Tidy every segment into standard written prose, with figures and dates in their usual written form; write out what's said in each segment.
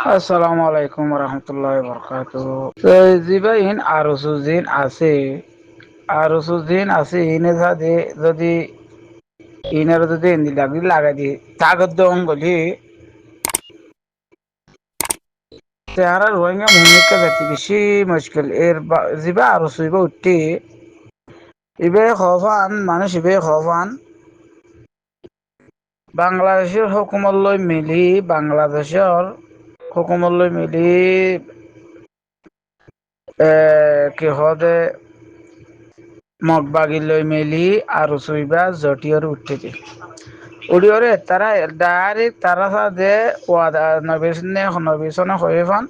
আসসালামু আলাইকুম রহমতুল্লাহ বরকাত। জিবাইন আরো সুজিন আছে, আরো সুজিন আছে ইনে সাথে যদি ইনার যদি এন্দি লাগি লাগাই দি তাগত দং গলি তেহারা রোহিঙ্গা ভূমিকা জাতি বেশি মুশকিল এর জিবা আরো সুইবা উঠতে ইবে খফান মানুষ ইবে খফান বাংলাদেশের হুকুমত লই মিলি বাংলাদেশের হুকুমত লই মিলি কি হদে মগবাগি লই মেলি আর সুইবা জটিয়র উঠতে উড়িয়রে তারা ডাইরেক্ট তারা সাথে ওয়াদা নবিসনে হয়ে ফান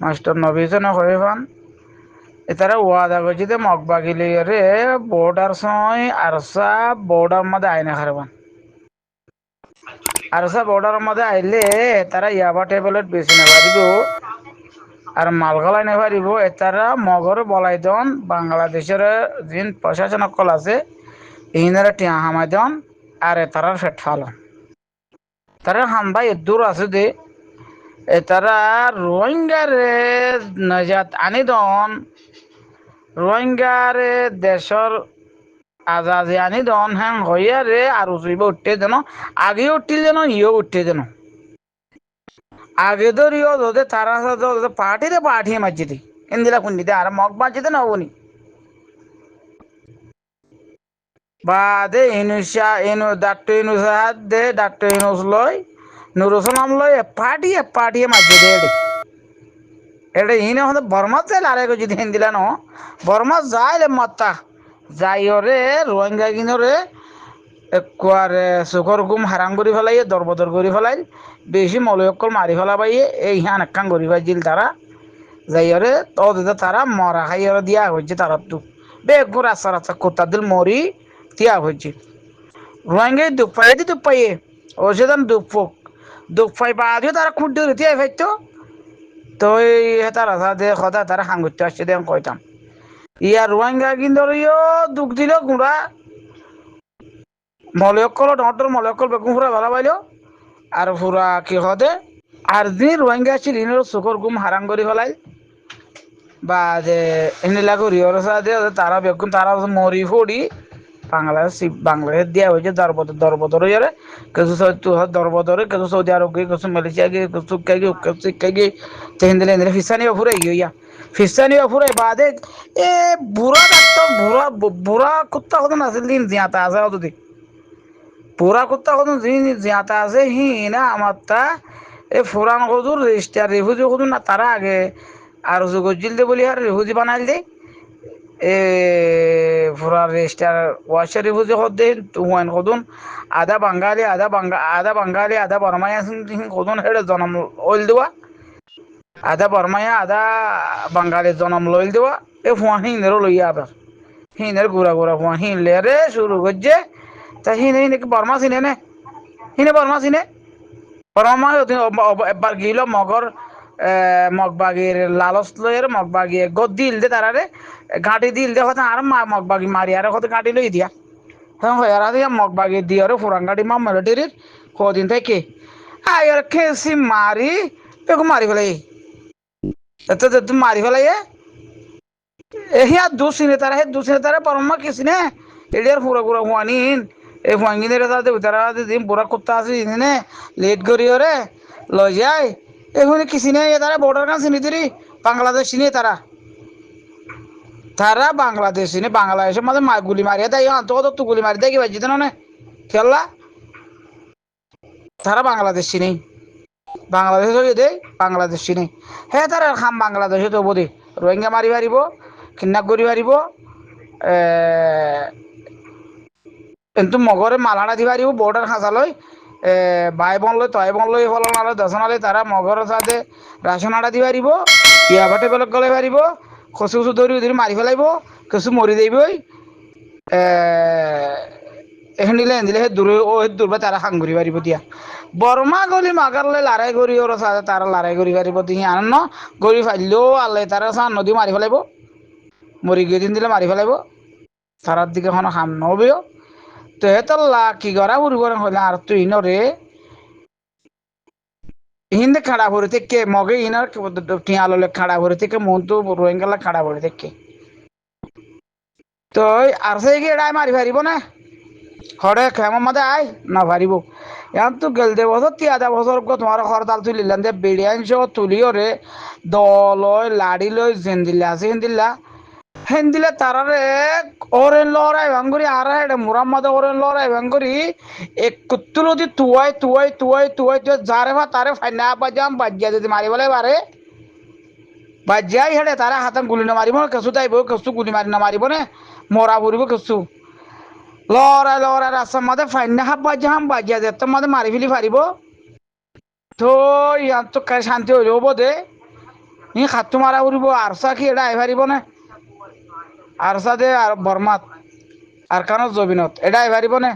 মাস্টার নবিসনে হয়ে ফান তারা ওয়াদা করছে যে মগবাগি লইয়রে বর্ডার সময় আরসা বর্ডার মধ্যে আইনা হারবান আরসা বর্ডার মধ্যে আইলে তারা ইয়াবা টেবলেট বেশি নেবারিব আর মালগালাই নেবারিব তারা মগর বলাই দন বাংলাদেশের যিন প্রশাসন কল আছে ইনারা টিয়া হামাই দন আর তারা ফেট ফালন তারা হামবা দূর আছে দে তারা রোহিঙ্গারে নজাত আনি দন রোহিঙ্গারে দেশর আজাদি আনি দন হ্যাঁ হইয়ারে আর উঠবে উঠতে যেন আগে উঠিল যেন ইয়ে উঠতে যেন আগে ধরিও যদি তারা পার্টিরে পাঠিয়ে মাঝিতে ইন্দিরা কুন্ডিতে আর মগ মাঝিতে নবনি বা দে ইনুসা ইনু ডাক্তার ইনুসাদ দে ডাক্তার ইনুস লয় নুরুসলাম লয় পাঠিয়ে মাঝিতে এটা ইনে হতে বর্মা চাইলে আরেক যদি হিন্দিলা ন বর্মা যাইলে মত্তা যাইরে রোহিঙ্গা কিনরে একবারে চোখর গুম হারাং করে ফেলাই দরবদর করে ফেলাই বেশি মলয়কল মারি ফেলাবাইয়ে এই হান একাং করে ফাইছিল তারা যাইরে তো তারা মরা খাইয়ে দিয়া হয়েছে তারা তো বেগুর আসার আচ্ছা কোথা দিল মরি দিয়া হয়েছে রোহিঙ্গাই দুঃখ পাইয়ে ও সেদান দুঃখ পাই বাদিও তারা খুঁট দিয়ে তিয়াই ফাইতো তো এই তারা দে কথা তারা হাঙ্গুতে আসছে দেন কইতাম ইয়ার রোহিঙ্গা কিন্তু দুঃখ দিল গুঁড়া মলয়কল ডর মলয়কল বেগুন ফুরা ভালো পাইল আর ফুরা কি হদে আর দিন রোহিঙ্গা ছিল ইনের চোখর গুম হারাং করে ফেলাই বা যে এনিলা করি তারা বেগুন তারা মরি ফড়ি বাংলাদেশ দিয়া হয়েছে দরবদর ইয়ারে কিছু দরবদরে কিছু সৌদি আরব গিয়ে কিছু মালয়েশিয়া গিয়ে কিছু শিক্ষা গিয়ে তেহেন্দিলে এনে ফিসানি ফুরাই গিয়া ফিসানি ফুরাই বাদে এ বুড়া ডাক্তার বুড়া কুত্তা কত নাছিল দিন জিয়াতা আছে অত পুরা কুত্তা কত জিয়াতা আছে হি না আমার তা এই ফুরান কদুর রেজিস্টার রেফুজি কদুর না তারা আগে আর গজিল দে বলি আর রেফুজি বানাইল দে এ ফুরা রেজিস্টার ওয়াশার রেফুজি কদ দে ওয়ান কদুন আধা বাঙালি আধা বর্মায়া কদুন হেডে জন্ম ওইল দেওয়া আধা বর্মায়া আধা বাঙালি জন্ম লইল দেওয়া এ ফুয়া হিনেরও লইয়া আবার হিনের ঘুরা ফুয়া হিনলে রে শুরু করছে তা হিনে বর্মা চিনে নে হিনে বর্মা চিনে বর্মা এবার গিল মগর মগবাগির লালচ লয়ের মগবাগিয়ে গদ দিল দে তারারে ঘাটি দিল দে হতে আর মগবাগি মারি আর হতে ঘাটি লই দিয়া হ্যাঁ হয় আর দিয়া মগবাগি দিয়ে ফুরান গাড়ি মিলিটারির কদিন থেকে আয়ার খেসি মারি পেকু মারি ফেলাই এত তুই মারি ফেলাই হিয়া দুসিনে তারা বর্মা কিসিনে এডিয়ার ফুরা হুয়ানিন এই হুয়াঙ্গিনের তারা দিন বুড়া কুত্তা আছে নে লেট করিও রে লই যায় এখন কিছু নেই তারা বর্ডার কাছে চিনি বাংলাদেশ চিনি তারা বাংলাদেশ চিনি বাংলাদেশের মধ্যে গুলি মারিয়া দেয় অন্তত তো গুলি মারি দেয় কি বাজি না খেলা তারা বাংলাদেশ চিনি বাংলাদেশ দেয় বাংলাদেশ চিনি হ্যাঁ তারা খাম বাংলাদেশে তো বোধে রোহিঙ্গা মারি পারিব কিডন্যাপ করি পারিব কিন্তু মগরে মালানা দি পারিব বর্ডার খাঁচালৈ বাই বন লই তয় বন লই ফলন আলো দশন আলে তারা মগর সাথে রাশন আটা দি পারিব ইয়াবাটে বেলক গলে পারিব কচু কচু ধরি মারি ফেলাইব কিছু মরি দেবই এখানে দিলে সেই দূৰবা তারা সাংগুৰি পারিব দিয়া বর্মা গলি মাগারলে লড়াই করি ওর সাথে তারা লড়াই করি পারিব দিয়ে আনন্দ গড়ি ফাইলেও আলে তারা চান নদী মারি ফেলাইব মরি গিয়ে দিন দিলে মারি ফেলাইব তারার দিকে কোনো হাম নহবেও তো হেতল্লা কি করা উড়ি করে হইলে আর তুই নরে হিন্দে খাড়া ভরে থেকে মগে ইনার টিয়াললে খাড়া ভরে থেকে মন তো রোহিঙ্গালা খাড়া ভরে থেকে তো আর সেই গিয়ে এড়াই মারি পারিব না হরে খেমর মাঝে আই না পারিব এখন তো গেল দে বছর 3 বছর তোমার হরতাল তুলিলাম যে বিরিয়ানি তুলিও রে দল লাড়ি লই জেন্দিল্লা আছে হিন্দিল্লা হেন্দিলে তারারে ওরেন লড়াই ভাঙ্গুরি আর হেডে মুরাম্মদ ওরেন লড়াই ভাঙ্গুরি এক কুত্তুলতি তুয়াই যারে বা তারে ফাইনা বাজাম বাজিয়া যদি মারি বলে বারে বাজিয়াই হেডে তারা হাতে গুলি না মারিব কেসু তাইব কেসু গুলি মারি না মারিব নে মরা পড়িব কেসু লড়াই রাস্তার মাঝে ফাইনা হাব বাজিয়া যে তোর মাঝে মারি ফেলি পারিব তো ইয়ার তো শান্তি হইল বোধে ই খাতু মারা উড়িব আরসা কি এটা আই পারিব না আরসা দে আর বর্মাত আর কানো জবিনত এটা আই পারিব না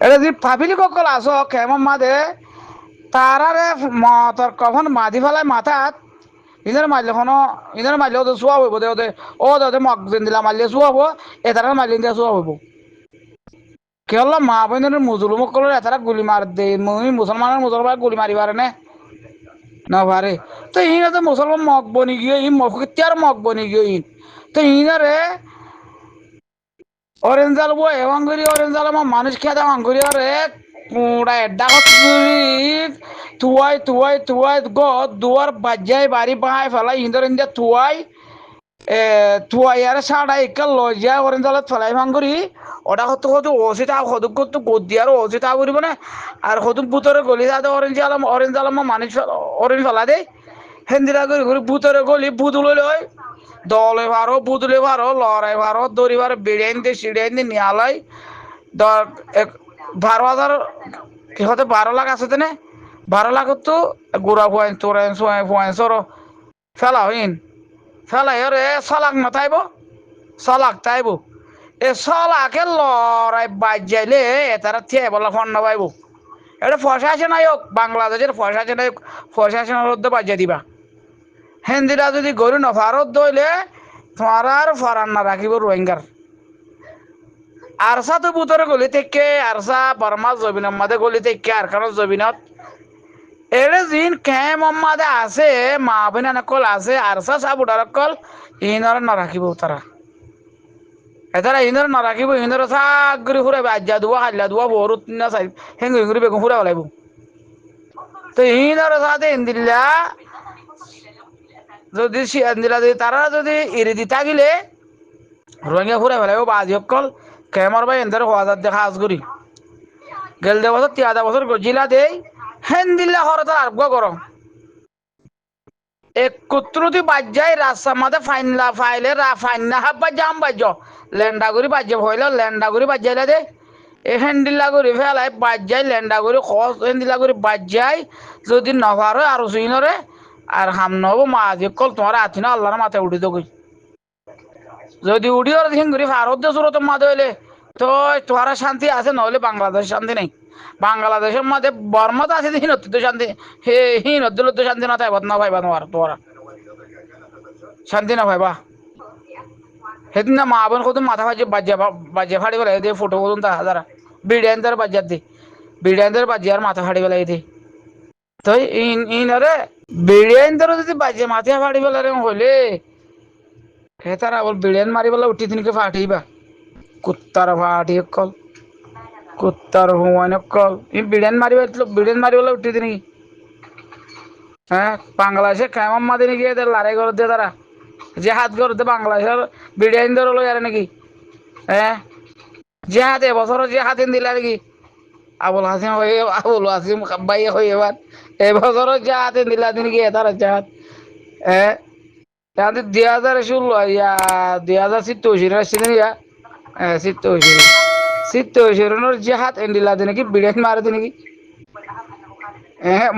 এটা যদি ভাবিলি ককল আস কেমন মাদে তারারে তোর কখন মাদি ফেলায় মাথাত ইনের মারলে ওদের চুয়া হইব দে ওদের ওদের মগ যেন দিলা মারলে চুয়া হবো এতারা মারলে দিয়া চুয়া হইব কি হল মা বোনের মুসলমান এতারা গুলি মার দে মুসলমান গুলি মারি পারে না পারে তো ইনা তো মুসলমান মগ বনি গিয়ে ই কেতিয়ার মগ বনি গিয়ে ইন তো ইনারে অরেঞ্জ আলু অরেঞ্জ আলু মানুষ খেয়ে দেওয়া আঙ্গুরি আরে কুড়া এডা তুয়াই দুয়ার বাজাই বাড়ি বাহাই ফেলাই ইন্দর ইন্দা তুয়াই আর সাড়া একা লজিয়া অরেঞ্জ আলু ফেলাই ভাঙ্গুরি ওটা কত অসিতা সদুক কত গদি আর অসিতা করিব না আর সদুক বুতরে গলি যাতে অরেঞ্জ আলম মানুষ অরেঞ্জ ফেলা দেয় হেন্দিরা করে বুতরে গলি বুত লই দলে ভারো বুদলে ভারো লড়াই ভারো দড়ি ভারো বিড়াইন দিয়ে সিড়াইন দিয়ে নিয়ালাই 12,000 কি হতে 12 লাখ আছে তেনে 12 লাখ তো গোড়া ফুয়াইন তোরাইন ফুয়াইন সরো ফেলা হইন ফেলাই রে সালাক না তাইব সালাক তাইব এ সালাকে লড়াই বাজাইলে তারা থিয়ে বলা ফোন না পাইব এটা ফসা আছে নাই হোক বাংলাদেশের ফসা আছে নাই ফসা আছে না বাজিয়ে দিবা হেন্দিরা যদি গরু নফারত দইলে তোমার আর ফরান না রাখিব রোহিঙ্গার আরসা তো বুতরে গলি থেকে আরসা বর্মা জবিনের মাঝে গলি থেকে আর কারণ জবিনত এড়ে জিন কেম মাদে আছে মা বোন কল আছে আরসা সাবুডার কল ইনর না রাখিব তারা এতারা ইনর না রাখিব ইনর সাগরি ফুরাইব আজ্জা দুয়া হাল্লা দুয়া বরুত না চাই হেঙ্গুরি হেঙ্গুরি বেগুন ফুরাই লাইব তো ইনর সাথে ইন্দিল্লা যদি দিলা যদি তারা যদি এড়ে দি থাকিলে রোহিঙ্গা ফুরাই ফেলাইব বাজি অকল কেমর ভাই এদের হাজার দেখা আজ করি গেল দে বছর 3 বছর গজিলা দেই হেন দিল্লা হরতাল আর গরম এক কুত্রুতি বাজ্যাই রাস্তা মাঝে ফাইলে ফাইনা হাব্বা জাম বাজ্য লেন্ডাগুড়ি বাজ্য হইল লেন্ডাগুড়ি বাজ্যাইলে দে এ হেন্দিল্লাগুড়ি ফেলাই বাজ্যাই লেন্ডাগুড়ি খস হেন্দিল্লাগুড়ি বাজ্যাই যদি নভার আর সুইনরে আর হাম নব মাঝে কল তোমার আছি না আল্লাহর মাথায় উঠি তো যদি উড়িও হিঙ্গুরি ভারত দেশের তো মাঝে হইলে তো তোরা শান্তি আছে নহলে বাংলাদেশ শান্তি নেই বাংলাদেশের মাঝে বর্মত আছে হীনত তো শান্তি হে হীনত দিল তো শান্তি না থাকব না ভাইবা তোমার তোরা শান্তি না ভাইবা সেদিন না মা বোন কত মাথা বাজিয়া ফাড়ি বেলা দিয়ে ফটো করুন তা যারা বিড়িয়ানদের বাজিয়ার দি বিড়িয়ানদের বাজিয়ার মাথা ফাড়ি বেলাই দি তো ইনরে বিড়িয়ানদের যদি বাজিয়া মাথা ফাড়ি বেলা হইলে হে তারা বল বিড়িয়ান মারি বেলা উঠি দিনকে ফাটিবা কুত্তার ফাটি কল কুত্তার হুয়ান কল বিড়িয়ান মারি বেলা উঠি দিন হ্যাঁ বাংলাদেশে কেমন মাদি নাকি এদের লড়াই করে দিয়ে তারা জেহাদ করতে বাংলাদেশের বিড়িয়ান ধরে লই আর নাকি হ্যাঁ জেহাদ এবছর জেহাদ দিলা নাকি আবুল হাসিম ভাইয়ে হয়ে এবার এবছর জেহাদ দিলা নাকি তারা জেহাদ হ্যাঁ 2016 ইয়া 2027 আসছিল ইয়া 27 জেহাদ দিলা নাকি বিড়িয়ান মারে নাকি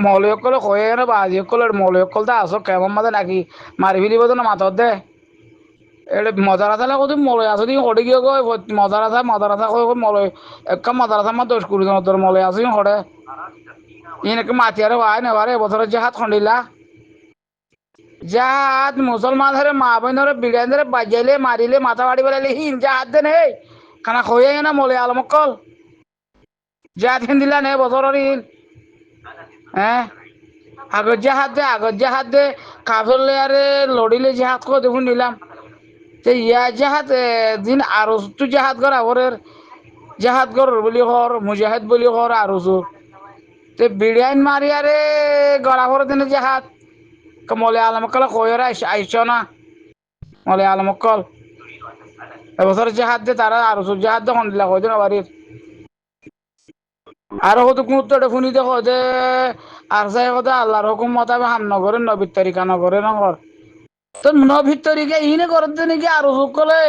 মৌলিকলে কয়ে না বাজিকলের মৌলিকল তা আসো কেমন মাঝে নাকি মারি ফেলিব তো না মাতর দে এটা মজার আছে না কত মলয় আছে দিন হটে গিয়ে কয় মজার আছে কয় মলয় একটা মজার আছে আমার 10 20 জন তোর মলয় আছে হটে ইনকে মাতিয়ারে ভাই নেবারে এবছরের যে হাত খন্ডিলা জাহাত মুসলমান ধরে মা বোন ধরে বিড়ান ধরে বাজাইলে মারিলে মাথা বাড়ি বেড়াইলে হিন জাহাত দেন হে খানা খয়ে না মলয় আলমকল জাহাত হিন দিলা নে বছরের ইন হ্যাঁ আগত জাহাজ দে কাফেরলে আরে লড়িলে জাহাজ কো দেখুন নিলাম তে ইয়া জাহাজ দিন আরো তু জাহাজ গর আবরের জাহাজ গর বলি হর মুজাহিদ বলি হর আরো তে বিড়াইন মারি আরে গড়াবর দিন জাহাজ মলে আলমকল কয়রা আইস না মলে আলমকল এবছর জাহাজ দে তারা আরো জাহাজ দে হন দিলা কয়দিন বাড়ির আর হতো কুত্তটা শুনি দেখো যে আর যাই কথা আল্লাহর হুকুম মোতাবেক হাম নগরের নবীর তরিকা নগরে নগর তো নবীর তরিকা ইনে করতে নাকি আরো যোগ করলে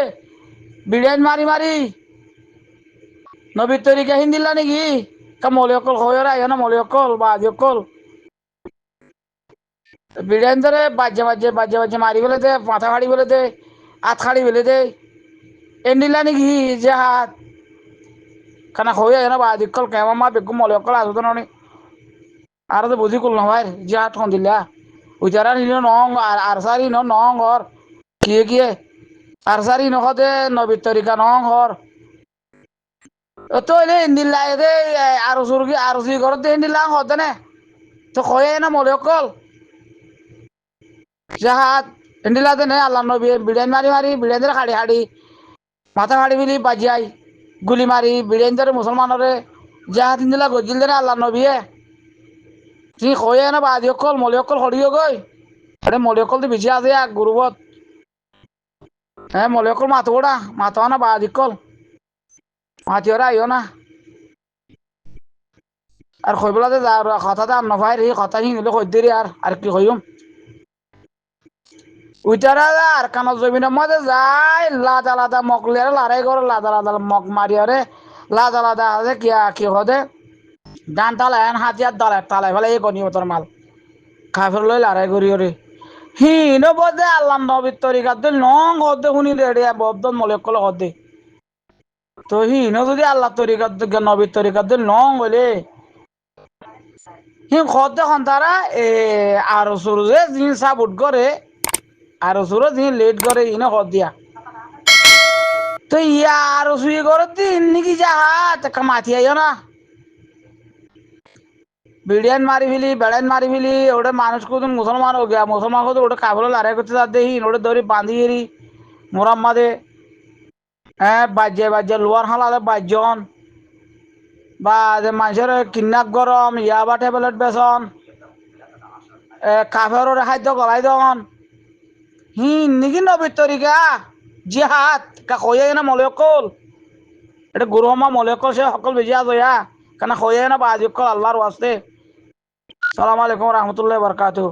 বিড়াইন মারি মারি নবীর তরিকা হিন দিলা নাকি তা মলি অকল হয়ে আয় না মলি অকল বা আজি অকল বিড়াইন ধরে বাজে মারি ফেলে দে মাথা ফাড়ি ফেলে দে হাত খাড়ি ফেলে দে এন দিলা নাকি যে হাত খানা হয়ে আয় না বা আজি অকল কেমন মা বেগম মলি অকল আসতো না আর তো বুঝি করল ভাই যে হাত খন দিলা উজারা নিল নং আর সারি নং হর কিয়ে আর সারি নহতে নবীর তরিকা নং হর তো এনে ইন্দিল্লা এদে আর সুরগি আর সি ঘরত ইন্দিল্লা হতে নে তো কয়ে না মলে অকল জাহাত ইন্দিল্লা দে নে আল্লাহ নবী বিড়াইন মারি মারি বিড়াইন ধরে হাড়ি হাড়ি মাথা হাড়ি বিলি বাজিয়াই গুলি মারি বিড়াইন ধরে মুসলমানরে জাহাত ইন্দিল্লা গজিল দে আল্লাহ নবীয়ে তুই কয়ে না বাজি অকল মলে অকল হরিও গই আরে মলে অকল তো বেশি আছে এক গুরুবত হ্যাঁ মলে অকল মাথো ওটা মাথো না বাজি অকল মাতিওরা আইও না আর কইবলাতে যা কথাতে আর নভাই রে কথা হি নিলে কই দেরি আর কি কইম উইটারা আর কানো জমিনের মধ্যে যায় লাদা লাদা মকলিয়ারে লড়াই করে লাদা লাদা মক মারিয়ারে লাদা লাদা আছে কি হদে ডান তালা এন হাতিয়ার তালায় ফেলে এই গনিমতর মাল কাফের লই লড়াই করি রে হিন বদে আল্লাহ নবীর তরিকাত নং হদে শুনি রে ববদন মলেকল হদে তো হিন যদি আল্লাহ তরিকাত নবীর তরিকাত নং হইলে হি খদ্দে তারা আরো সরু যে জিনিস সাপোর্ট করে আরো সরু জিনিস লেট করে ইনে খদ দিয়া তো ইয়া আরো সুই করে দিন নাকি যাহা মাতি আইও না বিড়িয়ান মারি ফেলি বেড়াইন মারি ফেলি ওটা মানুষ কোদিন মুসলমান হো গিয়া মুসলমান কোদিন ওটা কাবলে লড়াই করতে যাতে হিন ওটা ধরে বাঁধিয়ে মোরাম্মাদে হ্যাঁ বাজ্যে লোয়ার হালালে বাজ্যন বা মানুষের কিডন্যাপ গরম ইয়াবা ট্যাবলেট বেসন কাফের খাদ্য গলাই দন হিন নাকি নবীর তরিকা জিহাদ কয়ে না মলকল এটা গুরুমা মলকল সে সকল বেজি আজয়া কেন কয়ে না বাজি কল আল্লাহর ওয়াস্তে সালাম আলাইকুম রহমতুল্লাহ বরকাতুহ